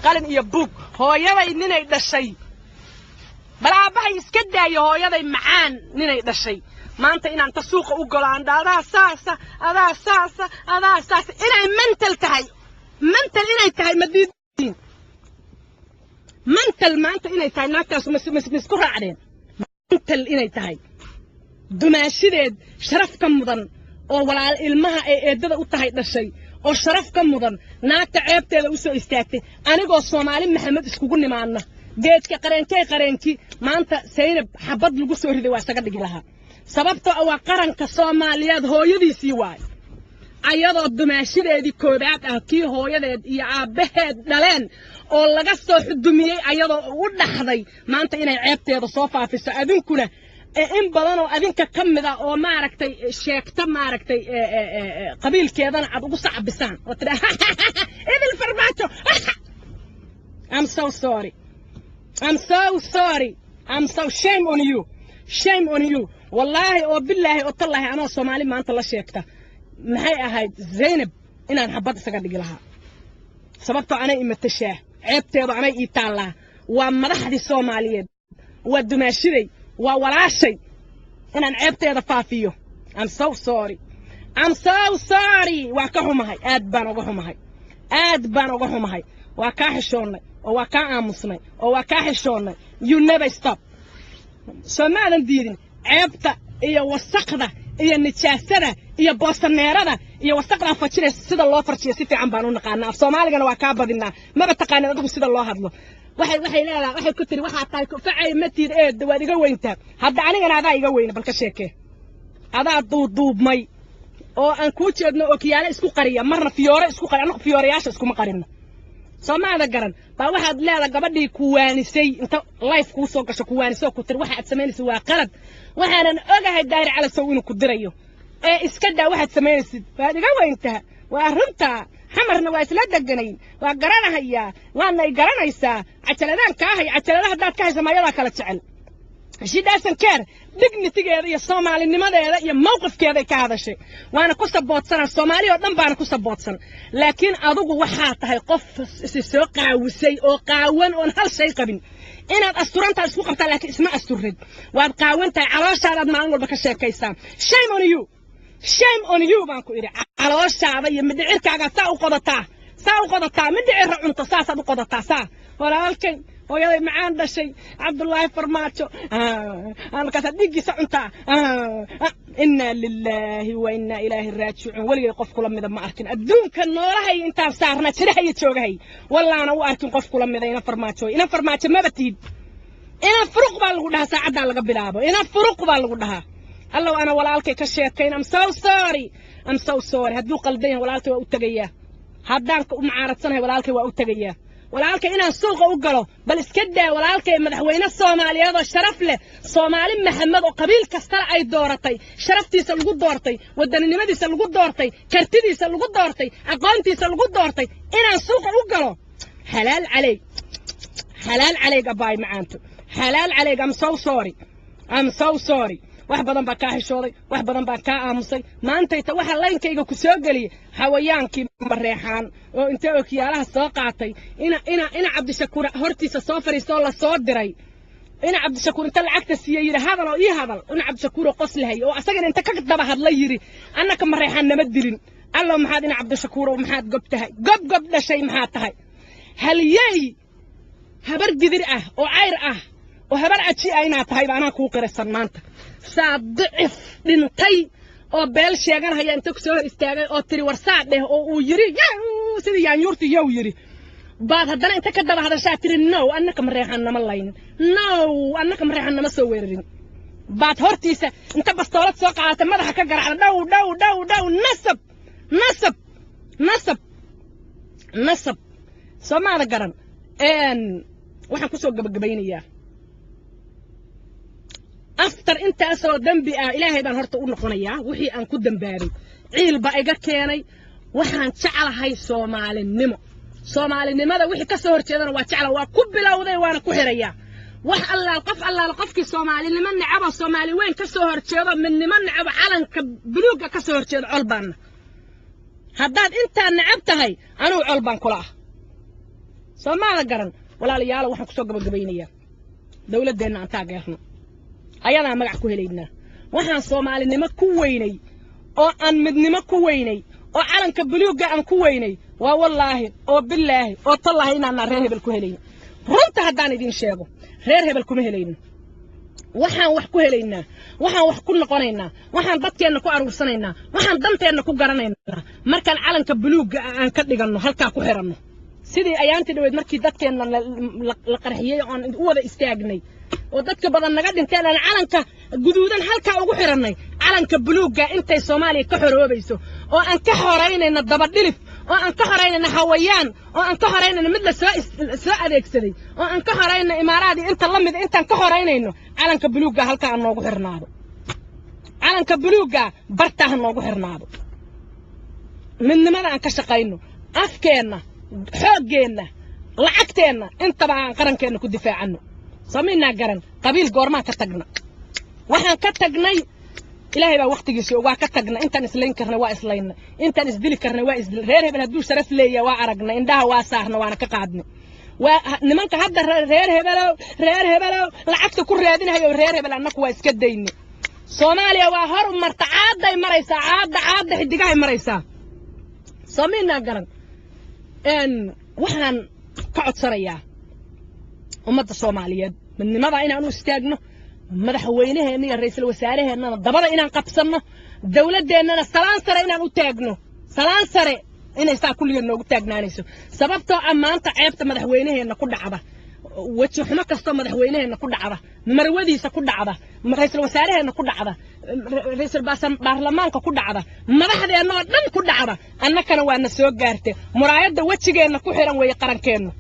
qalin iyo buug hooyaday ninay dhashay balaabahay iska daayo hooyaday macaan ninay dhashay maanta inaan ta suuqa u golo aan adaa saasa inay mental tahay inay tahay madiidin mental maanta inay tahay naagtaas misku raacdeen mental inay tahay dumaashideed sharaf ka mudan oo walaal ilmaha ay eedada u tahay dhashay oo sharaf ka mudan naagta ceebteeda u soo istaagtay anigoo Soomaali Maxamed iskugu nimaadna geedka qareenkii maanta Saynab xabad lagu soo riday waa isaga dhigi lahaa sababtoo ah waa qaranka Soomaaliyeed hooyadiisii waay ayadoo dumaashideedii koobaad ah kii hooyadeed iyo aabaheed dhaleen oo laga soo xudumiyay ayadoo u dhaxday maanta inay ceebteeda soo faafiso adinkuna in badan oo adinka kamid ah oo maaragtay sheegta maaragtay qabiilkeedana aad ugu sacbisaan oo tira idil farmaajo I'm so shame on you wallahi oo billahi oo tallahi ana Soomaali maanta la sheegta maxay ahayd Zainab inaan xabad isaga dhigi lahaa sababtoo anay imatashaa ceebteeda anay ii taala waa madaxdii Soomaaliyeed waa dumaashiday waa walaashay inaan ceebteeda faafiyo I'm so sorry waa ka xumahay aad baan uga xumahay waa ka xishoonay oo waa ka aamusnay oo waa ka xishoonay you never stop Soomaalian diidin ceebta iyo wasaqda iyo nijaasada iyo boosaneerada iyo wasaqda fajiraysa sida loo farjiyo si fiican baan u naqaanaa af Soomaaligana waa ka badinaa maba taqaanid adigu sida loo hadlo waxay leedahay waxay ku tiri waxa tahay ku facay matiid waad iga weyntaa hadda anigana adaa iga weyna balka sheekee adaa duubmay oo aan ku jeedno ookiyaale isku qariya marna fiyoore isku qariya anagu fiyooreyaasha isku ma qarino Soomaaliya garan ba waxaad leedahay gabadhii ku waanisay inta life ku soo gasho ku waanisay ku tir waxa aad sameynaysid waa qalad waxaanan ogahay daahir cala saw inuu ku dirayo iska daa waxaad sameynaysid waad iga weyntaa waa runta xamarna waa isla deganayn waa garanayaa waana garanaysaa cajaladahan ka ahay cajaladaha dad ka haysa mayada kala jecel she doesn't care dignity-geeda iyo Soomaalinimadeeda iyo mowqifkeeda ka hadashay waana ku saboodsan Soomaali oo dhan baan ku saboodsan laakiin adigu waxa tahay qof soo qaawisay oo qaawan oo hal shay qabin inaad asturanta isku qabtaa laakiin isma asturid waad qaawantahay calooshaada maalin walba ka sheekaysaa shame on you baan ku iri calooshaada iyo midhicirkaaga saa u qodataa midhicir cunto saasaad u qodataa walaalkay hooyaday macaan dhashay Cabdullaahi Farmaajo halkaas dhigiisa cuntaa inna lillahi wa inna ilaahi raaji'uun waligay qof kula mid ma arkin adduunka noolahay intaan saarna jirahay joogahay wallaana u arkin qof kula mid ina farmaajo ma batid ina furuq baa lagu dhahaa saacada laga bilaabo ina furuq baa lagu dhahaa Allah ana walaalkay ka sheekayn I'm so sorry hadduu qaldan walaalkay waa u tagayaa haddaan u macaaradsanay walaalkay waa u tagayaa walaalkay inaan suuqa u galo bal iska daa walaalkay madaxweyne Soomaaliyeed oo sharaf leh Soomaali Maxamed oo qabiil kasta ay dooratay sharaftiisa lagu doortay wadaninimadiisa lagu doortay kartidiisa lagu doortay aqoontiisa lagu doortay inaan suuqa u galo xalaal calayga baay macaanto xalaal calayga I'm so sorry wax badan baa ka xishooday wax badan baa ka aamusay maanta inta waxa laynkayga ku soo galiyay xawayaankii mareexaan oo inta ookiyaalaha soo qaatay ina Cabdishakuur hortiisa soo fariisto la soo diray ina Cabdishakuur inta lacagta siiyay yiri hadal oo ii hadal ina Cabdishakuur qoslahay oo asagana inta ka daba hadlay yiri annaka mareexaan nama dilin allo maxaad ina Cabdishakuur oo maxaad gobtahay gob dhashay maxaad tahay haliyay habar gidir ah oo cayr ah oo habar aji ayna tahay baan ku qirsan maanta saadif dhintay oo beel sheegan haya inta ku soo istaagay oo tiri warsaad dheh oo uu yiri sidii yaanyuurti yow yiri baad haddana inta ka daba hadashaa tiri no annaka mareexan nama laynin no annaka mareexan nama soo weerarin baad hortiisa inta bastoolad soo qaatay madaxa ka garacda dhaw nasab Soomaali garan waxaan ku soo gabagabaynayaa after intaasoo dambi ilaahay baan horta u noqonayaa wixii aan ku dambaabay ciil ba iga keenay waxaan jecelahay Soomaalinimada wixii ka soo horjeedana waa jecel waa ku bilowday waana ku xirayaa wax allaal qofkii Soomaalinimo nacaba Soomaali weyn ka soo horjeedo midnimo nacaba calanka buluuga ka soo horjeedo colbaan haddaad inta nacab tahay anigu colbaan kula Soomaaliya garan walaalayaal waxaan ku soo gabagabaynayaa dawladdeena aan taageerno ayadana magac ku helaynaa waxaan Soomaalinimo ku weynay oo aan midnimo ku weynay oo calanka buluuga aan ku weynay waa wallaahi oo billaahi oo tallaahi inaan reer hebel ku helayno runta haddaan idin sheego reer hebel kuma helayno waxaan wax ku helaynaa waxaan wax ku noqonaynaa waxaan dadkeena ku aruursanaynaa waxaan danteena ku garanaynaa markaan calanka buluuga aan ka dhiganno halka ku xiranno sidii ayaantii dhaweed markii dadkeena la qarxiyay oo aan u wada istaagnay oo dadka badan naga dhinteen aan calanka guduudan halka ugu xirannay calanka buluuga intay Soomaaliya ka xoroobayso oo aan ka xoreynayna daba dhilif oo aan ka xoreynayna hawayaan oo aan ka xoreynayna mid la soo adeegsaday oo aan ka xoreynayna imaaraadii inta la mid intaan ka xoreynayno calanka buluuga halka aan noogu xirnaado calanka buluuga bartaha noogu xirnaado midnimada aan ka shaqayno afkeena xooggeena lacagteena intaba aan qarankeena ku difaacano sameyna garan qabiil goorma ka tagna waxaan ka tagnay ilaahay baa waqtigiisa waa ka tagna intaan islayn karna waa islayna intaan isdili karna waa isdil reer hebel haduu sharaf leeyahay waa aragna indhaha waa saarna waana ka qaadna waa nimanka hadda reer hebel lacagta ku raadinayo reer hebel annaku waa iska dayni Soomaaliya waa hor marta caaday maraysa caada xidigahay maraysa sameyna garan waxaan ka codsanayaa ummadda Soomaaliyeed midnimada inaan u istaagno madaxweynaheena iyo ra'iisul wasaaraheena dabada inaan qabsano dawladdeena salaan sare inaan u taagno salaan sare inay saa kulligeed noogu taagnaanayso sababtoo maanta ceebta madaxweynaheena ku dhacda waji xumo kasto madaxweynaheena ku dhacda marwadiisa ku dhacda ra'iisul wasaaraheena ku dhacda ra'iisul baarlamaanka ku dhacda madaxdeena oo dhan ku dhacda annakana waana soo gaartay muraayada wajigeena ku xiran way qarankeena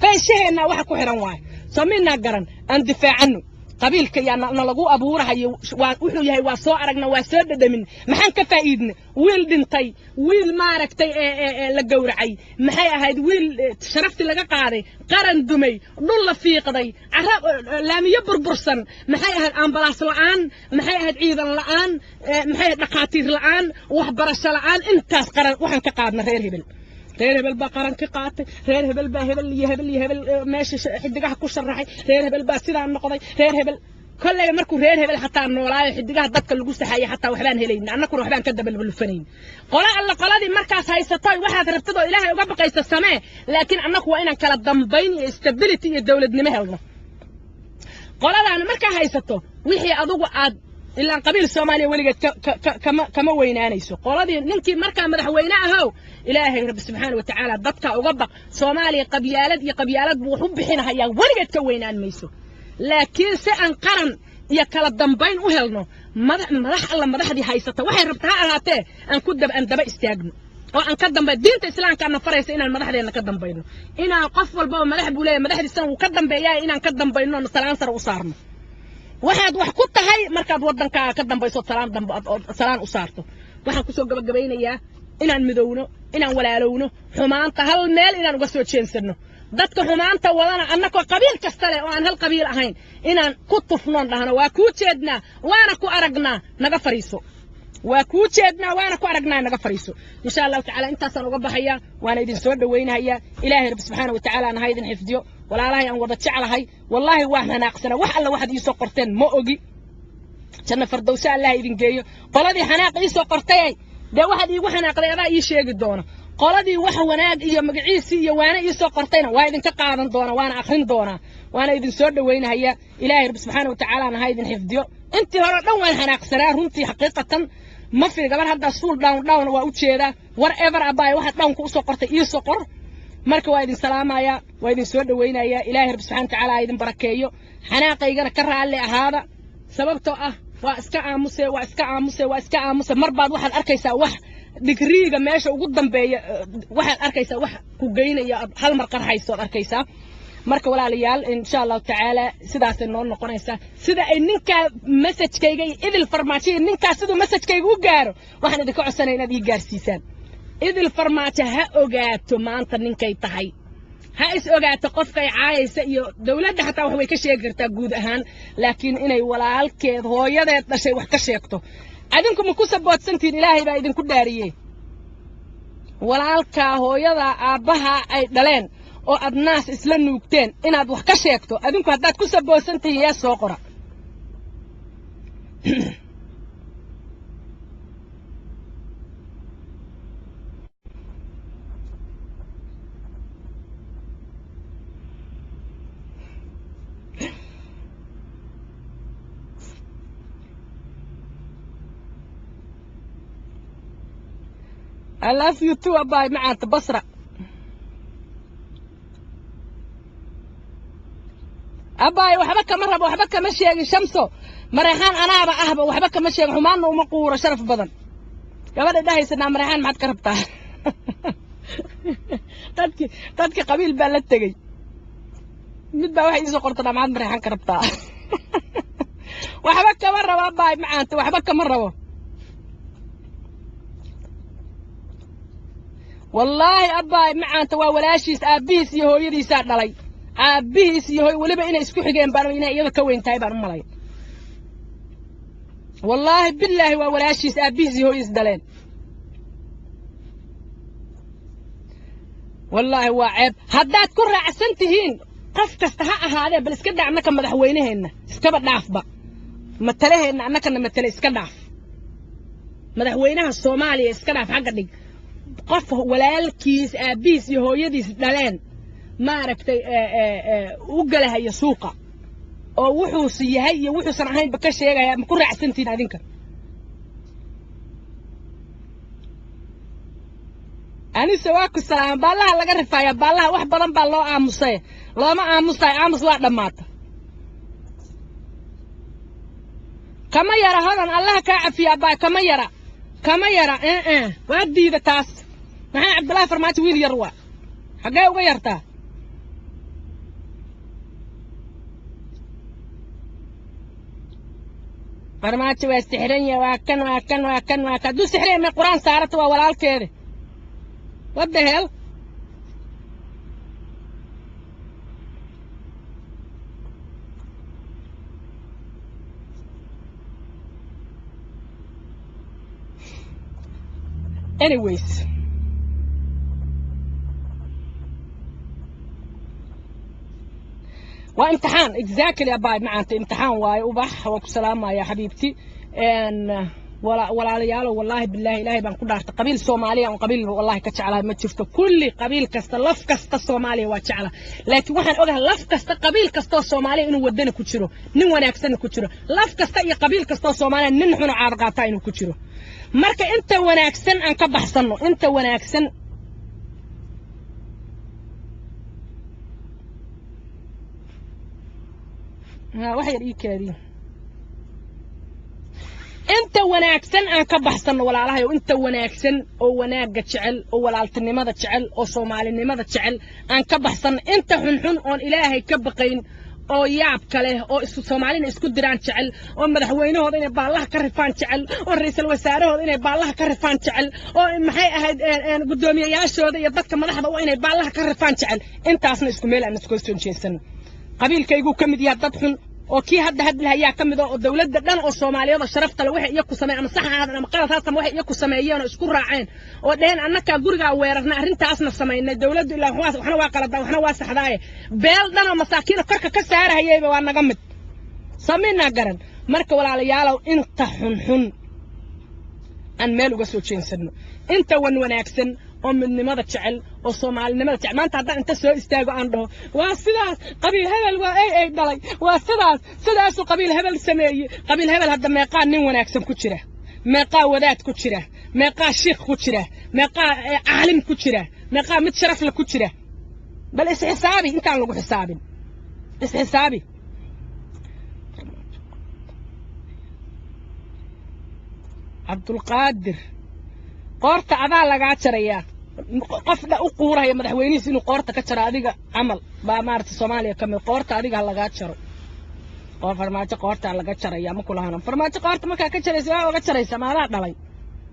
faysheena waxa ku xiran waay sameyna garan aan difaacano qabiilka yaana lagu abuurahayo wuxuu yahay waa soo aragna waa soo dhadhamin maxaan ka faa'iidna wiil dhintay wiil maaragtay la gowracay maxay ahayd wiil sharafti laga qaaday qaran dumay dhul la fiiqday arab laamiyo burbursan maxay ahayd ambalaas la'aan maxay ahayd ciidan la'aan maxay dhaqaatiir la'aan wax barasho la'aan intaas qaran waxaan ka qaadna reer hebel baa qaran ka qaatay reer hebel baa hebel meesha xidigaha ku sharaxay reer hebel baa sidaa noqday reer hebel kolay markuu reer hebel hataa noolaayo xidigaha dadka lagu saxay hataa waxbaan helayna annakuna waxbaan ka dabalbulfanayn qoladii markaas haysato waxaad rabtado ilaahay uga baqaysta samee laakiin annaku waa inaan kala dambayn iyo stability iyo dawladnimo helno qoladaan markaa haysato wixii adigu aad إلا قبيل الصومالي ولقت كما وينانيسو قولدي ننكي مركا مدحوينها هو إلهي رب سبحانه وتعالى ضبطا وقبق صومالي قبيالات بوحب حينها يا ولقت كوينان ميسو لكن سأن قرن يا كلا دنبين وهلنو مدح الله مدح دي هايسته waxay rabtaa ahaatee aan ku dab aan daba istaagno oo aan ka dambe diinta islaamka aan faraysa inaan madaxdeena ka dambayno inaan qof walba madax buu leeyahay madaxdiisan uu ka dambeeyaa inaan ka dambayno salaan sar u saarno waxaad wax ku tahay markaad wadanka ka dambayso salaan u saarto waxaan ku soo gabagabeynayaa inaan midowno inaan walaalowno xumaanta hal meel inaan uga soo jeensano dadka xumaanta wadana annako qabiil kasta leh oo aan hal qabiil ahayn inaan ku tufnoon dhahno waa ku jeednaa waana ku aragnaa naga fariiso waa ku jeednaa waana ku aragnaa naga fariiso insha Allah ta'ala intaasaan uga baxaya waana idin soo dhaweynayaa ilaahay rabbi subhanahu wa ta'ala aan haydin xifdiyo walaalahay aan wada jeclahay wallahi waan hanaaqsana wax alla waxad ii soo qorteen ma ogi janna fardowsa Allah idin geeyo qoladii hanaaq ii soo qortay de waxad iigu hanaaqday adaa ii sheegi doona qoladii wax wanaag iyo magaciisi iyo waana ii soo qortayna waa idin ka qaadan doona waana akhrin doona waana idin soo dhaweynayaa ilaahay rabbi subhanahu wa ta'ala aan haydin xifdiyo intii hore dhan waan hanaaqsanaa runtii xaqiiqatan ما في قبل هذا سول داون وأوتشيدا whatever أباي واحد داون كوسو قرت يسو قر مركو وايدين سلام يا وايدين سود وينا يا إلهي رب سبحانه وتعالى وايدين بركيو حناقة يقرأ كرر على هذا سببته واسكا عاموسة مرباد واحد أركيسا واحد دقريقة ماشي وقدام بي واحد أركيسا واحد كوجينا يا هل مرقر حيصور أركيسا marka walaalayaal insha Allah ta'ala sidaas inoo noqonaysa sida ay ninka message-kayga idil farmaajo ninka sidoo message-kayga u gaaro waxaan idin ka codsanay inaad ii gaarsiisaan idil farmaajo ha ogaato maanta ninkay tahay ha is ogaato qofkay caayaysa iyo dawladda xataa wax way ka sheegi kartaa guud ahaan laakiin inay walaalkeed hooyadeed dhashay wax ka sheegto adinku ma ku saboodsantiin ilaahay baa idin ku dhaariyay walaalka hooyada aabaha ay dhaleen oo aad naas isla nuugteen inaad wax ka sheegto adinku haddaad ku saboosantihiin yaa soo qora I love you too أباي معانت بصرة أباي وحبك مرة وحبك مشي شمسه مريحان أنا أهبة وحبك مشي حمان ومقورة شرف بدن قبل ده يسنا مريحان ما تكربتها تدك قبيل بلد تجي مد واحد يسقطنا معاد مريحان كربتها وحبك مرة أباي معانت وحبك مرة والله أباي معانت وولاشيس أبيس يهوي يدي ساد علي أبيس يهوي ولبا إنا إسكو حجين بارو إنا إيضا كوين تايبار ملاي والله بالله وولاشيس أبيس يهوي يسدلين والله هو عيب هدات كرة عسنتهين قف كستحقها هذا بل اسكدع عنك مدحوينهن اسكبت نعف بقى متلهن عنك متلي اسكدعف مدحوينها الصومالي اسكدعف حق دي قف walaalkiis aabiis iyo hooyadiis dhaleen ma aragtay u galahay suuqa oo wuxuu siyahay iyo wuxuu san ahayn ba ka sheegaya ma ku raacsantiin adinka ani sawaaku salaam baalaha laga rifaaya baalaha wax badan baa loo aamusay looma aamusay aamus waa dhamaata kama yara hodan allah ka cafiya baa kama yara waa diida taas maxay Cabdullaahi Farmaajo wiil yar waa xagee uga yartaa Farmaajo waa sixran yahay waa kan du sixran ma quraan saarata waa walaalkeeda what the hell anyways وامتحان exactly أباي معانت امتحان واي وبح وسلام يا حبيبتي ان ولا ليالو والله بالله إلهي بان كدارت قبيل سوماليا وقبيل والله كجعلها ما شفته كل قبيل كسته لف كسته سوماليا وجعلها لكن waxaan ogahay laf kasta qabiil kasto Soomaaliya inuu wadana ku jiro nin wanaagsan ku jiro laf kasta iyo qabiil kasto Soomaaliya nin xun caad qaata inuu ku jiro marka inta wanaagsan aan ka baxsano inta wanaagsan wax yar ii kaadin inta wanaagsan aan ka baxsano walaalahay inta wanaagsan oo wanaaga jecel oo walaaltinimada jecel oo Soomaalinimada jecel aan ka baxsan inta xun oon Ilaahay ka baqayn oo yaab kale oo isku Soomaalina isku diraan jecel oo madaxweynahooda inay baalaha ka rifaan jecel oo ra'iisul wasaarahooda inay baalaha ka rifaan jecel oo maxay ahayd gudoomiyayaashooda iyo dadka madaxda oo inay baalaha ka rifaan jecel intaasna isku meel aan isku soo jeesan qabiilkaygu kamid yahay dad xun oo kii hadda hadlahayaa kamid oo dawladda dhan oo Soomaaliyeed sharaftale waxay iyagu sameeyeen ama saxaad ama qalad haasam waxay iyagu sameeyeen oo isku raaceen oo dheen annaka guriga weerarna arintaasna sameeynay dawladdu ilaa waxna waa qalad waxna waa saxdaaye beel dhan oo masaakiin korka ka saarayay waa naga mid sameeyna garan marka walaalayaal inta xun aan meel uga soo jeensano inta wanaagsan oo midnimada jecel oo Soomaalinimada jecel maanta hadda inta soo istaago aan dhaho waa sidaas qabiil hebel waa ay dhalay waa sidaas qabiil hebel sameeyay qabiil hebel hadda meeqa nin wanaagsan ku jira meeqa wadaad ku jira meeqa sheekh ku jira meeqa caalim ku jira meeqa mid sharaf la ku jira bal is xisaabi intaan lagu xisaabin is xisaabi Abdulqaadir qoorta adaa laga jaraya qofda u quuraya madaxweynihiisa inuu qoorta ka jaro adiga amal baa maarta Soomaaliya kamid qoorta adiga laga jaro oo Farmaajo qoorta laga jaraya ma kula hanan Farmaajo qoorta marka ka jaraysa waa uga jaraysa maala dhalay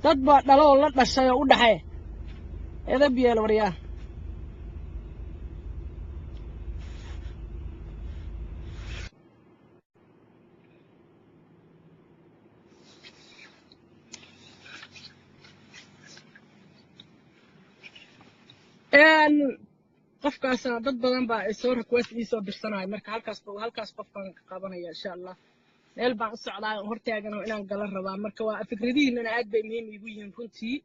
dad baa dhalo la dhashay oo u dhaxay edab yeel wariyaa qofkaasna dad badan baa soo request ii soo dirsanaya marka halkaas qofkaan ka qabanaya insha allah meel baan u socdaa hortaagan oo inaan gala rabaa marka waa fikradihiinana aad bay muhiim iigu yihiin runtii